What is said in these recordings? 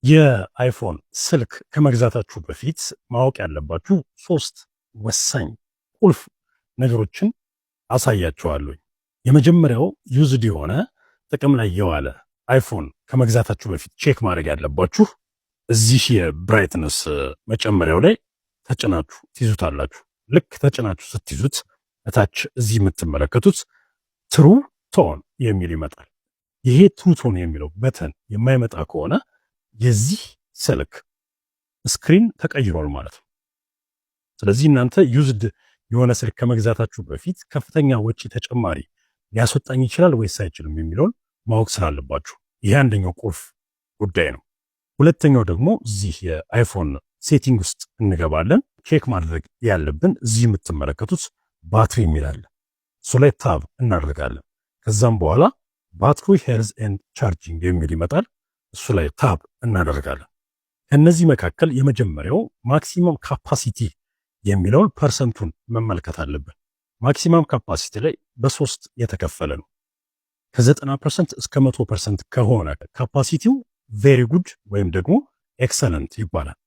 የአይፎን ስልክ ከመግዛታችሁ በፊት ማወቅ ያለባችሁ 3 ወሳኝ ቁልፍ ነገሮችን አሳያችኋለሁ። የመጀመሪያው ዩዝድ የሆነ ጥቅም ላይ የዋለ አይፎን ከመግዛታችሁ በፊት ቼክ ማድረግ ያለባችሁ እዚህ የብራይትነስ መጨመሪያው ላይ ተጭናችሁ ትይዙታላችሁ። ልክ ተጭናችሁ ስትይዙት እታች እዚህ የምትመለከቱት ትሩ ቶን የሚል ይመጣል። ይሄ ትሩ ቶን የሚለው በተን የማይመጣ ከሆነ የዚህ ስልክ ስክሪን ተቀይሯል ማለት ነው። ስለዚህ እናንተ ዩዝድ የሆነ ስልክ ከመግዛታችሁ በፊት ከፍተኛ ወጪ ተጨማሪ ሊያስወጣኝ ይችላል ወይስ አይችልም የሚለውን ማወቅ ስላለባችሁ ይሄ አንደኛው ቁልፍ ጉዳይ ነው። ሁለተኛው ደግሞ እዚህ የአይፎን ሴቲንግ ውስጥ እንገባለን። ቼክ ማድረግ ያለብን እዚህ የምትመለከቱት ባትሪ የሚላል እሱ ላይ ታብ እናደርጋለን። ከዛም በኋላ ባትሪ ሄልዝ ኤንድ ቻርጂንግ የሚል ይመጣል። እሱ ላይ ታብ እናደርጋለን። ከነዚህ መካከል የመጀመሪያው ማክሲመም ካፓሲቲ የሚለውን ፐርሰንቱን መመልከት አለብን። ማክሲመም ካፓሲቲ ላይ በሶስት የተከፈለ ነው። ከ90% እስከ 100% ከሆነ ካፓሲቲው ቬሪ ጉድ ወይም ደግሞ ኤክሰለንት ይባላል።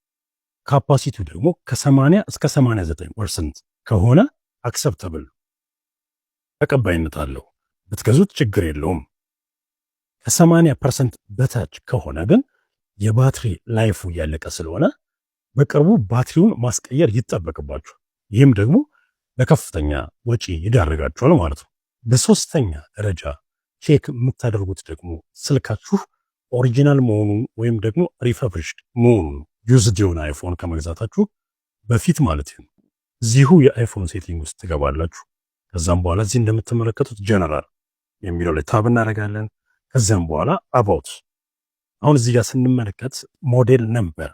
ካፓሲቲው ደግሞ ከ80 እስከ 89% ከሆነ አክሰፕተብል ተቀባይነት አለው፣ ብትገዙት ችግር የለውም። ከ80% በታች ከሆነ ግን የባትሪ ላይፉ ያለቀ ስለሆነ በቅርቡ ባትሪውን ማስቀየር ይጠበቅባችሁ። ይህም ደግሞ ለከፍተኛ ወጪ ይዳርጋችኋል ማለት ነው። በሶስተኛ ደረጃ ቼክ የምታደርጉት ደግሞ ስልካችሁ ኦሪጂናል መሆኑን ወይም ደግሞ ሪፈብሪሽድ መሆኑን ዩዝድ የሆነ አይፎን ከመግዛታችሁ በፊት ማለት ነው። እዚሁ የአይፎን ሴቲንግ ውስጥ ትገባላችሁ። ከዛም በኋላ እዚህ እንደምትመለከቱት ጀነራል የሚለው ላይ ታብ እናደርጋለን። ከዚያም በኋላ አባውት አሁን እዚህ ጋር ስንመለከት ሞዴል ነምበር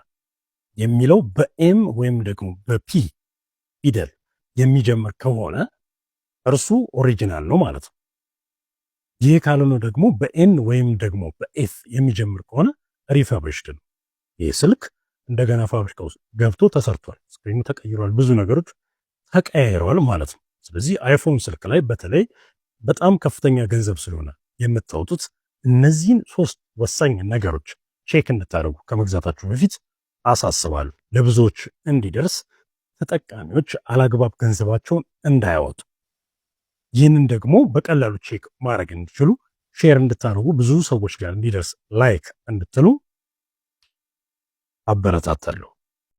የሚለው በኤም ወይም ደግሞ በፒ ፊደል የሚጀምር ከሆነ እርሱ ኦሪጂናል ነው ማለት ነው። ይህ ካልሆነ ደግሞ በኤን ወይም ደግሞ በኤፍ የሚጀምር ከሆነ ሪፈብሪሽድ ነው። ይህ ስልክ እንደገና ፋብሪካ ውስጥ ገብቶ ተሰርቷል፣ ስክሪኑ ተቀይሯል፣ ብዙ ነገሮች ተቀያይረዋል ማለት ነው። ስለዚህ አይፎን ስልክ ላይ በተለይ በጣም ከፍተኛ ገንዘብ ስለሆነ የምታወጡት እነዚህን 3 ወሳኝ ነገሮች ቼክ እንድታደርጉ ከመግዛታችሁ በፊት አሳስባለሁ። ለብዙዎች እንዲደርስ ተጠቃሚዎች አላግባብ ገንዘባቸውን እንዳያወጡ፣ ይህንን ደግሞ በቀላሉ ቼክ ማድረግ እንዲችሉ ሼር እንድታደርጉ፣ ብዙ ሰዎች ጋር እንዲደርስ ላይክ እንድትሉ አበረታታለሁ።